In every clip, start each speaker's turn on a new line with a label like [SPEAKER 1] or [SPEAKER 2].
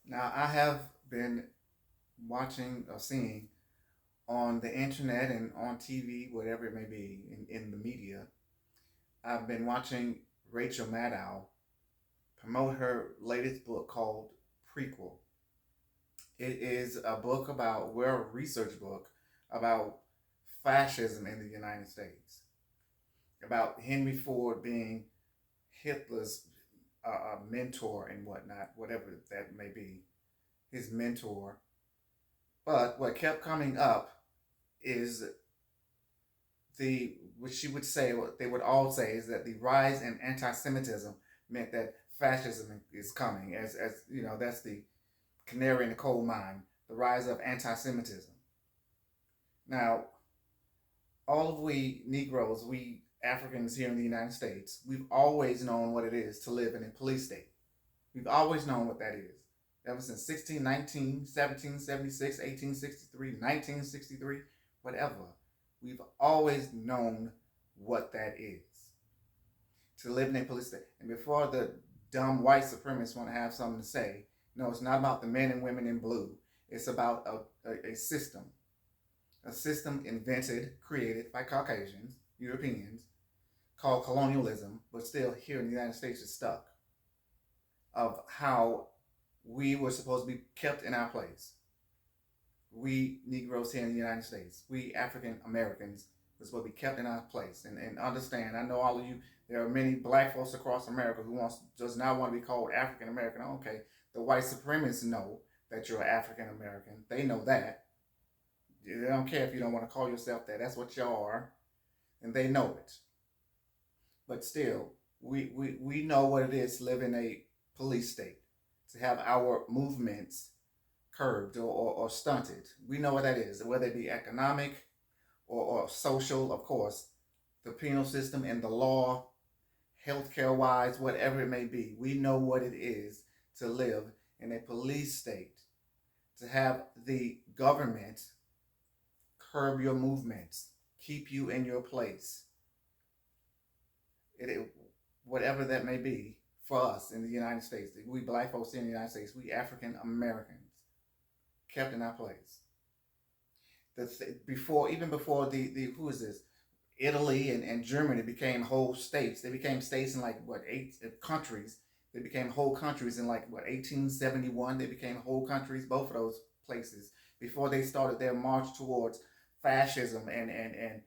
[SPEAKER 1] Now, I have been watching or seeing on the internet and on TV, whatever it may be, in the media. I've been watching Rachel Maddow promote her latest book called Prequel. It is a book about, well, a research book about fascism in the United States, about Henry Ford being Hitler's mentor and whatnot, whatever that may be, his mentor. But what kept coming up is what she would say, what they would all say, is that the rise in anti-Semitism meant that fascism is coming. As you know, that's the canary in the coal mine, the rise of anti-Semitism. Now, all of we Negroes, we Africans here in the United States, we've always known what it is to live in a police state. We've always known what that is. Ever since 1619, 1776, 1863, 1963, whatever. We've always known what that is. To live in a police state. And before the dumb white supremacists want to have something to say, no, it's not about the men and women in blue. It's about a system. A system invented, created by Caucasians, Europeans, called colonialism, but still here in the United States is stuck. Of how we were supposed to be kept in our place. We Negroes here in the United States, we African Americans, were supposed to be kept in our place. And understand, I know all of you, there are many black folks across America who does not want to be called African American. Okay, the white supremacists know that you're African American. They know that. They don't care if you don't want to call yourself that. That's what you are, and they know it. But still, we know what it is to live in a police state, to have our movements curbed or stunted. We know what that is, whether it be economic or social, of course, the penal system and the law, healthcare wise, whatever it may be. We know what it is to live in a police state, to have the government curb your movements, keep you in your place. Whatever that may be for us in the United States, we black folks in the United States, we African Americans, kept in our place. Even before the who is this? Italy and Germany became whole states. They became states in like what, eight countries. They became whole countries in like what, 1871. They became whole countries. Both of those places before they started their march towards fascism and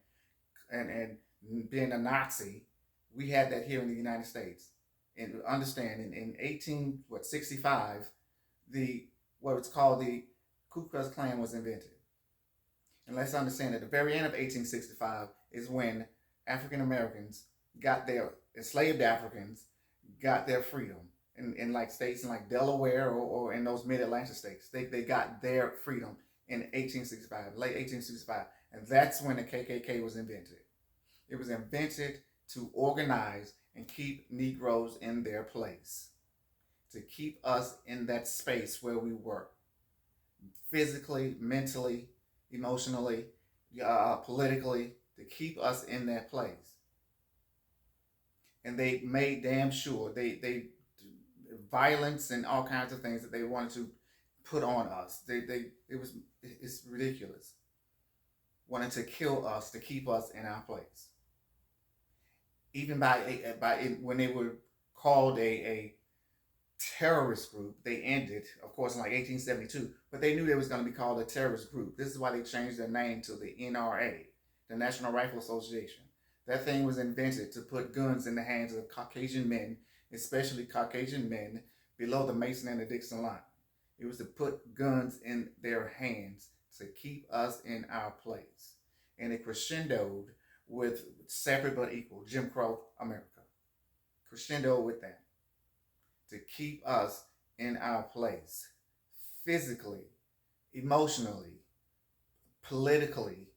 [SPEAKER 1] being a Nazi. We had that here in the United States. And understand, in 1865, the what it's called the Ku Klux Klan was invented. And let's understand at the very end of 1865 is when African Americans got their enslaved Africans got their freedom in like states in like Delaware or in those mid-Atlantic states. They got their freedom in 1865, late 1865. And that's when the KKK was invented. It was invented to organize and keep Negroes in their place, to keep us in that space where we were, physically, mentally, emotionally, politically, to keep us in that place. And they made damn sure they violence and all kinds of things that they wanted to put on us. It's ridiculous. Wanted to kill us to keep us in our place. Even when they were called a terrorist group, they ended, of course, in like 1872. But they knew they was going to be called a terrorist group. This is why they changed their name to the NRA, the National Rifle Association. That thing was invented to put guns in the hands of Caucasian men, especially Caucasian men below the Mason and the Dixon line. It was to put guns in their hands to keep us in our place. And it crescendoed with separate but equal, Jim Crow America. Crescendo with that. To keep us in our place, physically, emotionally, politically,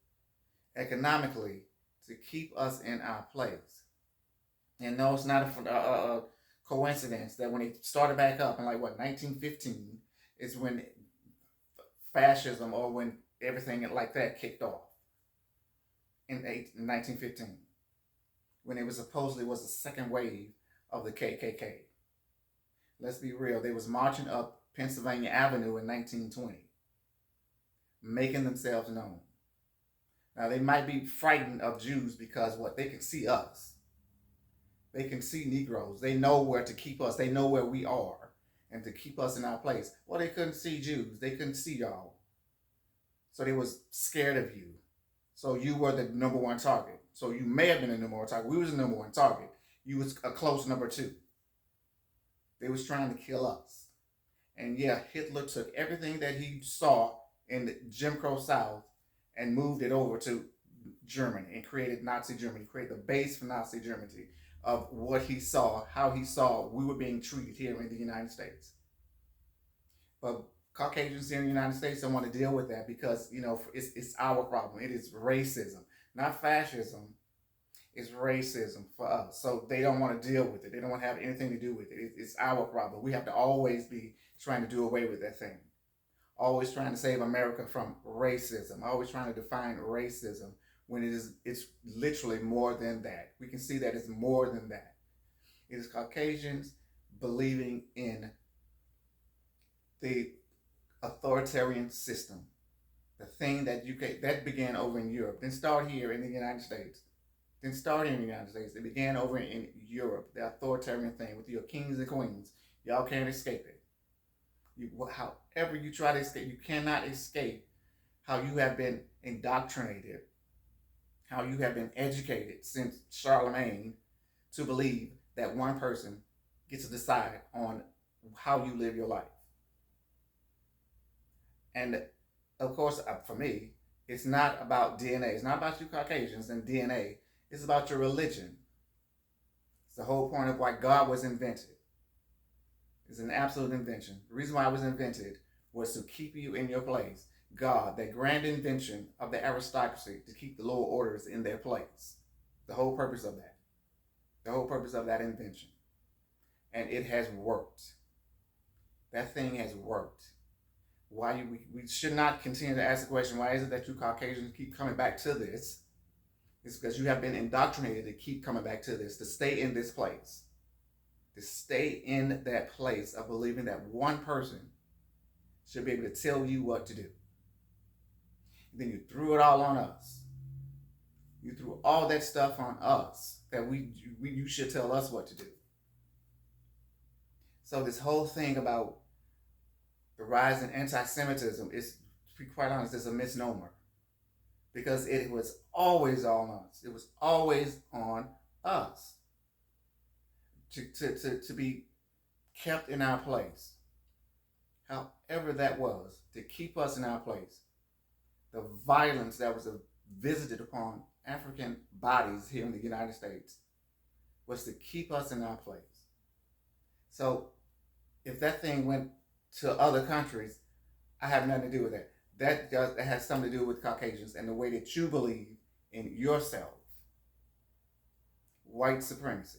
[SPEAKER 1] economically, to keep us in our place. And no, it's not a coincidence that when they started back up in like what, 1915 is when fascism, or when everything like that kicked off in 1915, when it was supposedly was the second wave of the KKK. Let's be real. They was marching up Pennsylvania Avenue in 1920, making themselves known. Now they might be frightened of Jews because what they can see us. They can see Negroes. They know where to keep us. They know where we are and to keep us in our place. Well, they couldn't see Jews. They couldn't see y'all. So they was scared of you. So you were the number one target. So you may have been the number one target. We was the number one target. You was a close number two. They was trying to kill us. And yeah, Hitler took everything that he saw in the Jim Crow South and moved it over to Germany and created Nazi Germany, created the base for Nazi Germany of what he saw, how he saw we were being treated here in the United States. But Caucasians here in the United States don't want to deal with that because, it's our problem. It is racism, not fascism. It's racism for us. So they don't want to deal with it. They don't want to have anything to do with it. It's our problem. We have to always be trying to do away with that thing. Always trying to save America from racism. Always trying to define racism when it's literally more than that. We can see that it's more than that. It is Caucasians believing in the authoritarian system. The thing that began over in Europe, then start here in the United States. Didn't start in the United States. It began over in Europe, the authoritarian thing with your kings and queens. Y'all can't escape it. However you try to escape, you cannot escape how you have been indoctrinated, how you have been educated since Charlemagne to believe that one person gets to decide on how you live your life. And of course, for me, it's not about DNA. It's not about you Caucasians and DNA. It's about your religion. It's the whole point of why God was invented. It's an absolute invention. The reason why it was invented was to keep you in your place. God, that grand invention of the aristocracy, to keep the lower orders in their place. The whole purpose of that. The whole purpose of that invention. And it has worked. That thing has worked. Why we should not continue to ask the question, why is it that you Caucasians keep coming back to this? It's because you have been indoctrinated to keep coming back to this, to stay in this place. To stay in that place of believing that one person should be able to tell you what to do. And then you threw it all on us. You threw all that stuff on us that you should tell us what to do. So this whole thing about the rise in anti-Semitism is, to be quite honest, is a misnomer. Because it was always on us. It was always on us. To be kept in our place. However that was, to keep us in our place. The violence that was visited upon African bodies here in the United States was to keep us in our place. So if that thing went to other countries, I have nothing to do with that. That has something to do with Caucasians and the way that you believe in yourself. White supremacy.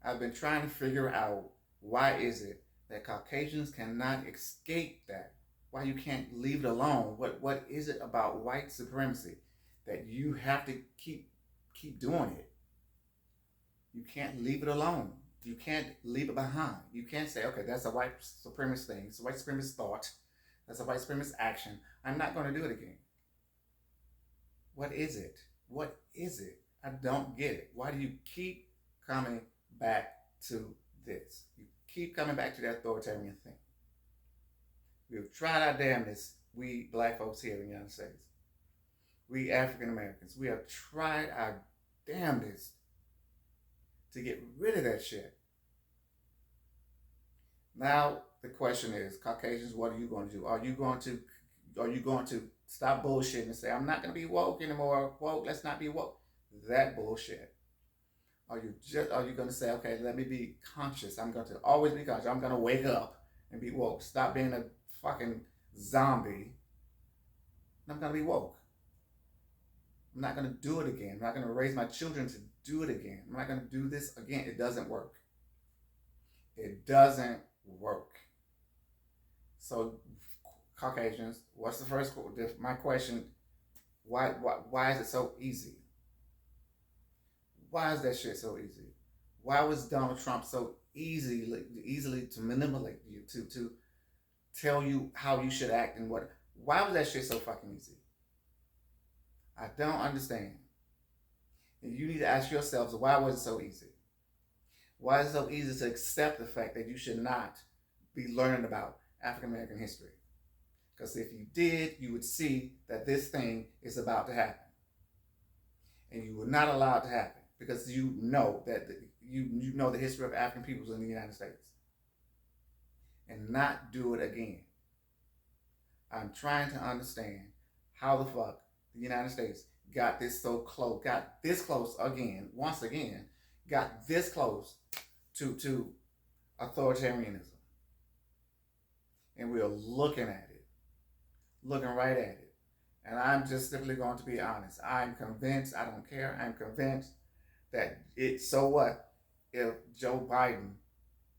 [SPEAKER 1] I've been trying to figure out why is it that Caucasians cannot escape that? Why you can't leave it alone? What is it about white supremacy that you have to keep doing it? You can't leave it alone. You can't leave it behind. You can't say, okay, that's a white supremacist thing. It's a white supremacist thought. That's a white supremacist action. I'm not going to do it again. What is it? What is it? I don't get it. Why do you keep coming back to this? You keep coming back to that authoritarian thing. We've tried our damnedest, we black folks here in the United States. We African Americans. We have tried our damnedest to get rid of that shit. Now the question is, Caucasians, what are you going to do? Are you going to stop bullshitting and say, I'm not going to be woke anymore? Woke, let's not be woke. That bullshit. Are you going to say, okay, let me be conscious. I'm going to always be conscious. I'm going to wake up and be woke. Stop being a fucking zombie. I'm going to be woke. I'm not going to do it again. I'm not going to raise my children to do it again. I'm not going to do this again. It doesn't work. It doesn't work. So, Caucasians, what's the first? My question: Why is it so easy? Why is that shit so easy? Why was Donald Trump so easily to manipulate you, to tell you how you should act and what. Why was that shit so fucking easy? I don't understand. And you need to ask yourselves, why was it so easy? Why is it so easy to accept the fact that you should not be learning about African American history? Because if you did, you would see that this thing is about to happen. And you will not allow it to happen because you know that you know the history of African peoples in the United States. And not do it again. I'm trying to understand how the fuck the United States got this close again, once again, got this close to authoritarianism. And we're looking at it, looking right at it. And I'm just simply going to be honest. I'm convinced, I don't care, I'm convinced that so what if Joe Biden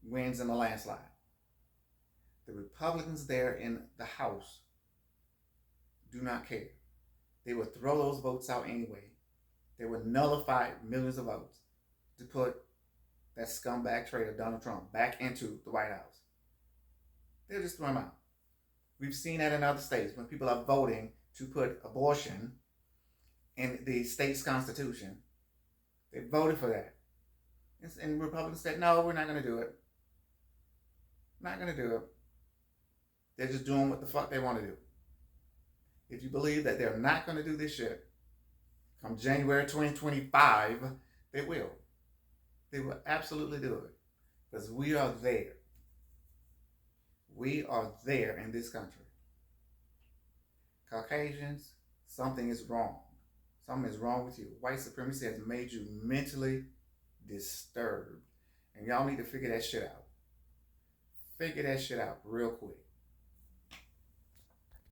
[SPEAKER 1] wins in a landslide? The Republicans there in the House do not care. They would throw those votes out anyway. They would nullify millions of votes to put that scumbag traitor Donald Trump back into the White House. They'll just throw him out. We've seen that in other states when people are voting to put abortion in the state's constitution. They voted for that. And Republicans said, no, we're not going to do it. Not going to do it. They're just doing what the fuck they want to do. If you believe that they're not going to do this shit, come January 2025, they will. They will absolutely do it. Because we are there. We are there in this country. Caucasians, something is wrong. Something is wrong with you. White supremacy has made you mentally disturbed. And y'all need to figure that shit out. Figure that shit out real quick.